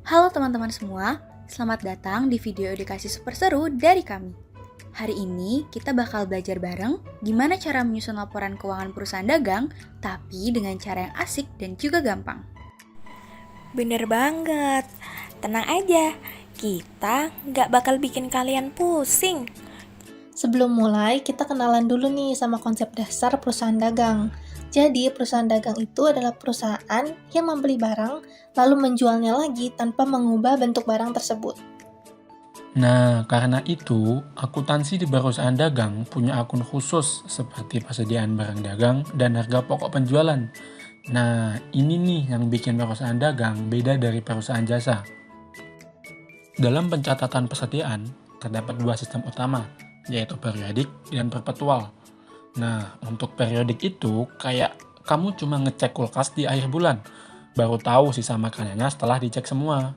Halo teman-teman semua, selamat datang di video edukasi super seru dari kami. Hari ini kita bakal belajar bareng gimana cara menyusun laporan keuangan perusahaan dagang, tapi dengan cara yang asik dan juga gampang. Bener banget, tenang aja, kita nggak bakal bikin kalian pusing. Sebelum mulai, kita kenalan dulu nih sama konsep dasar perusahaan dagang. Jadi, perusahaan dagang itu adalah perusahaan yang membeli barang, lalu menjualnya lagi tanpa mengubah bentuk barang tersebut. Nah, karena itu, akuntansi di perusahaan dagang punya akun khusus seperti persediaan barang dagang dan harga pokok penjualan. Nah, ini nih yang bikin perusahaan dagang beda dari perusahaan jasa. Dalam pencatatan persediaan, terdapat dua sistem utama, yaitu periodik dan perpetual. Nah, untuk periodik itu kayak kamu cuma ngecek kulkas di akhir bulan, baru tahu sisa makanannya setelah dicek semua.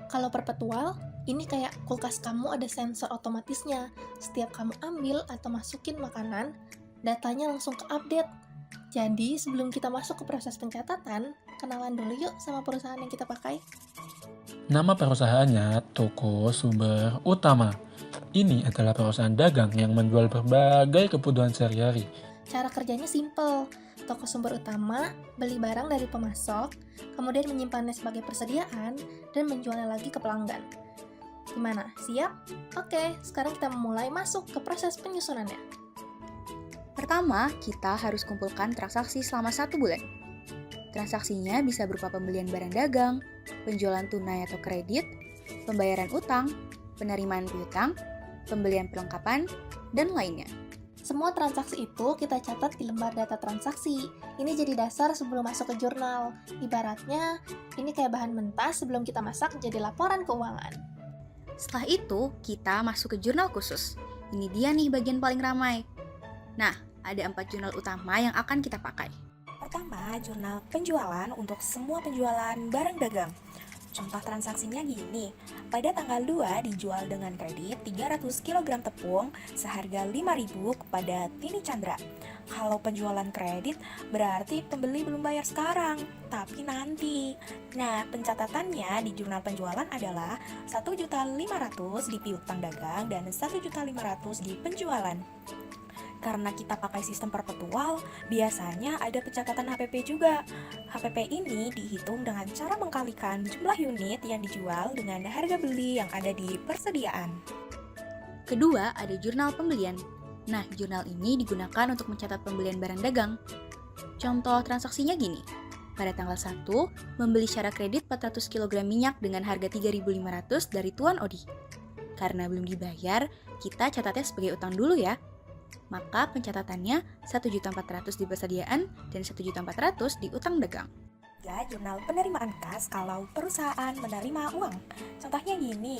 Kalau perpetual, ini kayak kulkas kamu ada sensor otomatisnya. Setiap kamu ambil atau masukin makanan, datanya langsung ke update. Jadi, sebelum kita masuk ke proses pencatatan, kenalan dulu yuk sama perusahaan yang kita pakai. Nama perusahaannya Toko Sumber Utama. Ini adalah perusahaan dagang yang menjual berbagai kebutuhan sehari-hari. Cara kerjanya simple. Toko sumber utama beli barang dari pemasok, kemudian menyimpannya sebagai persediaan, dan menjualnya lagi ke pelanggan. Gimana? Siap? Oke, sekarang kita mulai masuk ke proses penyusunannya. Pertama, kita harus kumpulkan transaksi selama 1 bulan. Transaksinya bisa berupa pembelian barang dagang, penjualan tunai atau kredit, pembayaran utang, penerimaan piutang, pembelian perlengkapan, dan lainnya. Semua transaksi itu kita catat di lembar data transaksi. Ini jadi dasar sebelum masuk ke jurnal. Ibaratnya, ini kayak bahan mentah sebelum kita masak jadi laporan keuangan. Setelah itu, kita masuk ke jurnal khusus. Ini dia nih bagian paling ramai. Nah, ada 4 jurnal utama yang akan kita pakai. Pertama, jurnal penjualan untuk semua penjualan barang dagang. Contoh transaksinya gini, pada tanggal 2 dijual dengan kredit 300 kg tepung seharga 5.000 kepada Tini Chandra. Kalau penjualan kredit berarti pembeli belum bayar sekarang, tapi nanti. Nah, pencatatannya di jurnal penjualan adalah 1.500.000 di piutang dagang dan 1.500.000 di penjualan. Karena kita pakai sistem perpetual, biasanya ada pencatatan HPP juga. HPP ini dihitung dengan cara mengkalikan jumlah unit yang dijual dengan harga beli yang ada di persediaan. Kedua, ada jurnal pembelian. Nah, jurnal ini digunakan untuk mencatat pembelian barang dagang. Contoh transaksinya gini. Pada tanggal 1, membeli secara kredit 400 kg minyak dengan harga 3.500 dari Tuan Odi. Karena belum dibayar, kita catatnya sebagai utang dulu ya. Maka pencatatannya 1.400.000 di persediaan dan 1.400.000 di utang dagang. Ya, jurnal penerimaan kas kalau perusahaan menerima uang. Contohnya gini,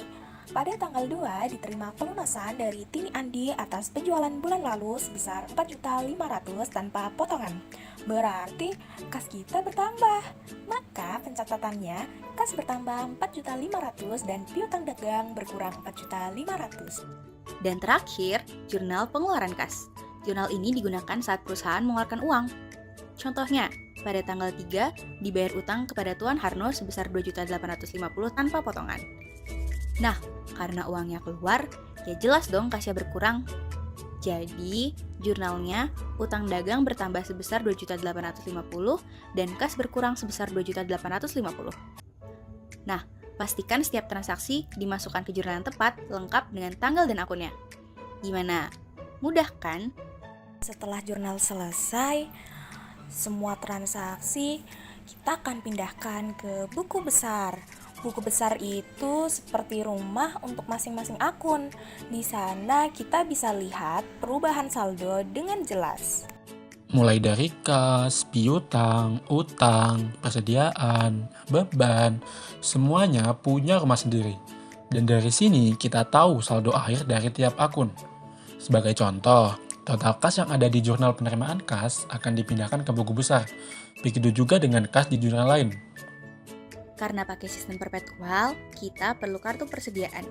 pada tanggal 2 diterima pelunasan dari Tini Andi atas penjualan bulan lalu sebesar 4.500.000 tanpa potongan. Berarti kas kita bertambah. Maka pencatatannya kas bertambah 4.500.000 dan piutang dagang berkurang 4.500.000. Dan terakhir, jurnal pengeluaran kas. Jurnal ini digunakan saat perusahaan mengeluarkan uang. Contohnya, pada tanggal 3 dibayar utang kepada Tuan Harno sebesar 2.850.000 tanpa potongan. Nah, karena uangnya keluar, ya jelas dong kasnya berkurang. Jadi, jurnalnya utang dagang bertambah sebesar 2.850.000 dan kas berkurang sebesar 2.850.000. Nah, pastikan setiap transaksi dimasukkan ke jurnal yang tepat, lengkap dengan tanggal dan akunnya. Gimana? Mudah kan? Setelah jurnal selesai, semua transaksi kita akan pindahkan ke buku besar. Buku besar itu seperti rumah untuk masing-masing akun. Di sana kita bisa lihat perubahan saldo dengan jelas. Mulai dari kas, piutang, utang, persediaan, beban, semuanya punya rumah sendiri. Dan dari sini kita tahu saldo akhir dari tiap akun. Sebagai contoh, total kas yang ada di jurnal penerimaan kas akan dipindahkan ke buku besar. Begitu juga dengan kas di jurnal lain. Karena pakai sistem perpetual, kita perlu kartu persediaan.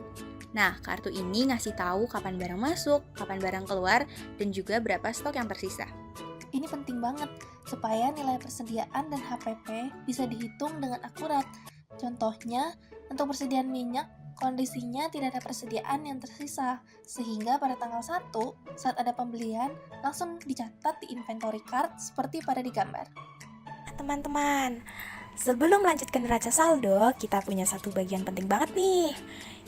Nah, kartu ini ngasih tahu kapan barang masuk, kapan barang keluar, dan juga berapa stok yang tersisa. Ini penting banget supaya nilai persediaan dan HPP bisa dihitung dengan akurat. Contohnya, untuk persediaan minyak, kondisinya tidak ada persediaan yang tersisa, sehingga pada tanggal 1, saat ada pembelian, langsung dicatat di inventory card seperti pada di gambar. Teman-teman, sebelum lanjut ke neraca saldo, kita punya satu bagian penting banget nih,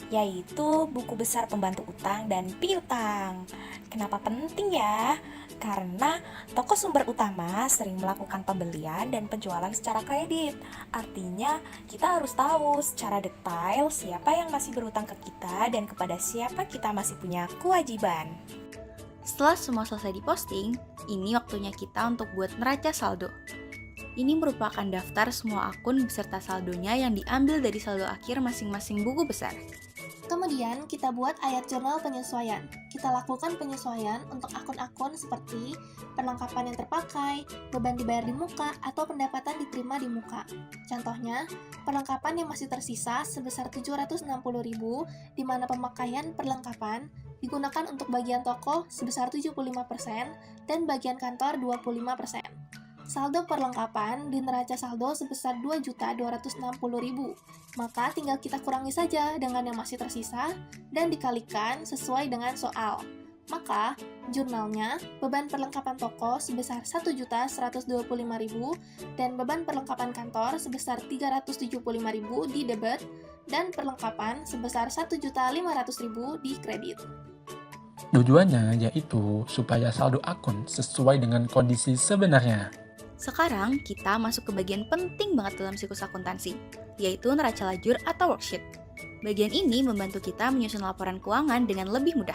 yaitu buku besar pembantu utang dan piutang. Kenapa penting ya? Karena toko sumber utama sering melakukan pembelian dan penjualan secara kredit. Artinya, kita harus tahu secara detail siapa yang masih berutang ke kita dan kepada siapa kita masih punya kewajiban. Setelah semua selesai diposting, ini waktunya kita untuk buat neraca saldo. Ini merupakan daftar semua akun beserta saldonya yang diambil dari saldo akhir masing-masing buku besar. Kemudian kita buat ayat jurnal penyesuaian. Kita lakukan penyesuaian untuk akun-akun seperti perlengkapan yang terpakai, beban dibayar di muka, atau pendapatan diterima di muka. Contohnya, perlengkapan yang masih tersisa sebesar 760.000, di mana pemakaian perlengkapan digunakan untuk bagian toko sebesar 75% dan bagian kantor 25%. Saldo perlengkapan di neraca saldo sebesar 2.260.000. Maka tinggal kita kurangi saja dengan yang masih tersisa dan dikalikan sesuai dengan soal. Maka jurnalnya beban perlengkapan toko sebesar 1.125.000 dan beban perlengkapan kantor sebesar 375.000 di debit dan perlengkapan sebesar 1.500.000 di kredit. Tujuannya yaitu supaya saldo akun sesuai dengan kondisi sebenarnya. Sekarang kita masuk ke bagian penting banget dalam siklus akuntansi, yaitu neraca lajur atau worksheet. Bagian ini membantu kita menyusun laporan keuangan dengan lebih mudah.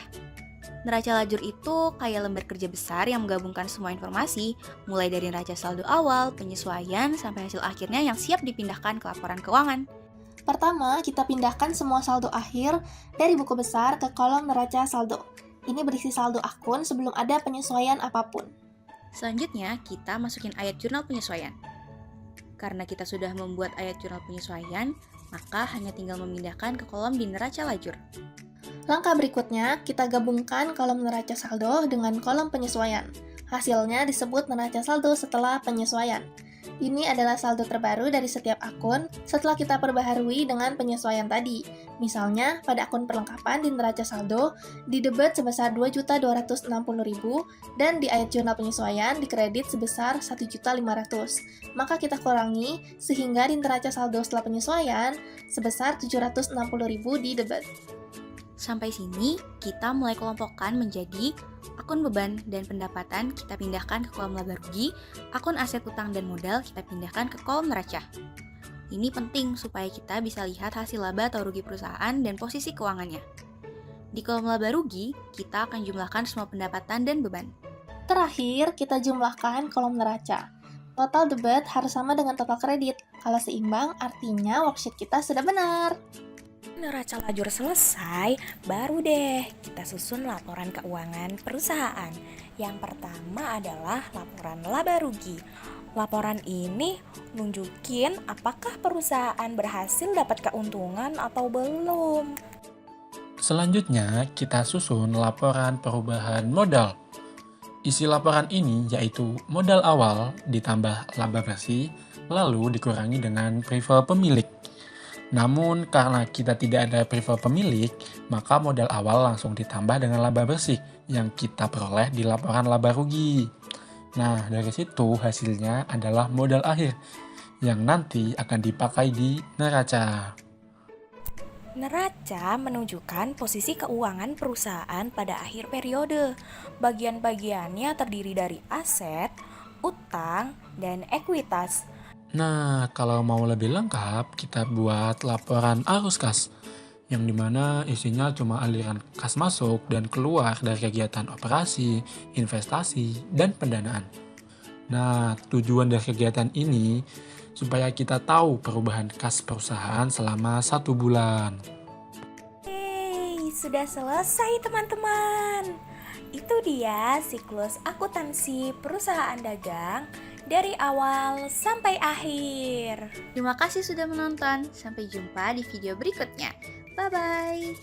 Neraca lajur itu kayak lembar kerja besar yang menggabungkan semua informasi, mulai dari neraca saldo awal, penyesuaian, sampai hasil akhirnya yang siap dipindahkan ke laporan keuangan. Pertama, kita pindahkan semua saldo akhir dari buku besar ke kolom neraca saldo. Ini berisi saldo akun sebelum ada penyesuaian apapun. Selanjutnya, kita masukin ayat jurnal penyesuaian. Karena kita sudah membuat ayat jurnal penyesuaian, maka hanya tinggal memindahkan ke kolom di neraca lajur. Langkah berikutnya, kita gabungkan kolom neraca saldo dengan kolom penyesuaian. Hasilnya disebut neraca saldo setelah penyesuaian. Ini adalah saldo terbaru dari setiap akun setelah kita perbaharui dengan penyesuaian tadi. Misalnya, pada akun perlengkapan di neraca saldo, di debit sebesar 2.260.000 dan di ayat jurnal penyesuaian di kredit sebesar 1.500.000. Maka kita kurangi sehingga di neraca saldo setelah penyesuaian sebesar 760.000 di debit. Sampai sini, kita mulai kelompokkan menjadi akun beban dan pendapatan kita pindahkan ke kolom laba rugi, akun aset utang dan modal kita pindahkan ke kolom neraca. Ini penting supaya kita bisa lihat hasil laba atau rugi perusahaan dan posisi keuangannya. Di kolom laba rugi, kita akan jumlahkan semua pendapatan dan beban. Terakhir, kita jumlahkan kolom neraca. Total debit harus sama dengan total kredit. Kalau seimbang, artinya worksheet kita sudah benar. Neraca lajur selesai, baru deh kita susun laporan keuangan perusahaan. Yang pertama adalah laporan laba rugi. Laporan ini nunjukin apakah perusahaan berhasil dapat keuntungan atau belum. Selanjutnya, kita susun laporan perubahan modal. Isi laporan ini yaitu modal awal ditambah laba bersih, lalu dikurangi dengan privilege pemilik. Namun, karena kita tidak ada privilege pemilik, maka modal awal langsung ditambah dengan laba bersih yang kita peroleh di laporan laba rugi. Nah, dari situ hasilnya adalah modal akhir yang nanti akan dipakai di neraca. Neraca menunjukkan posisi keuangan perusahaan pada akhir periode. Bagian-bagiannya terdiri dari aset, utang, dan ekuitas. Nah, kalau mau lebih lengkap, kita buat laporan arus kas, yang dimana isinya cuma aliran kas masuk dan keluar dari kegiatan operasi, investasi, dan pendanaan. Nah, tujuan dari kegiatan ini supaya kita tahu perubahan kas perusahaan selama 1 bulan. Yeay, sudah selesai teman-teman. Itu dia siklus akuntansi perusahaan dagang dari awal sampai akhir. Terima kasih sudah menonton. Sampai jumpa di video berikutnya. Bye-bye.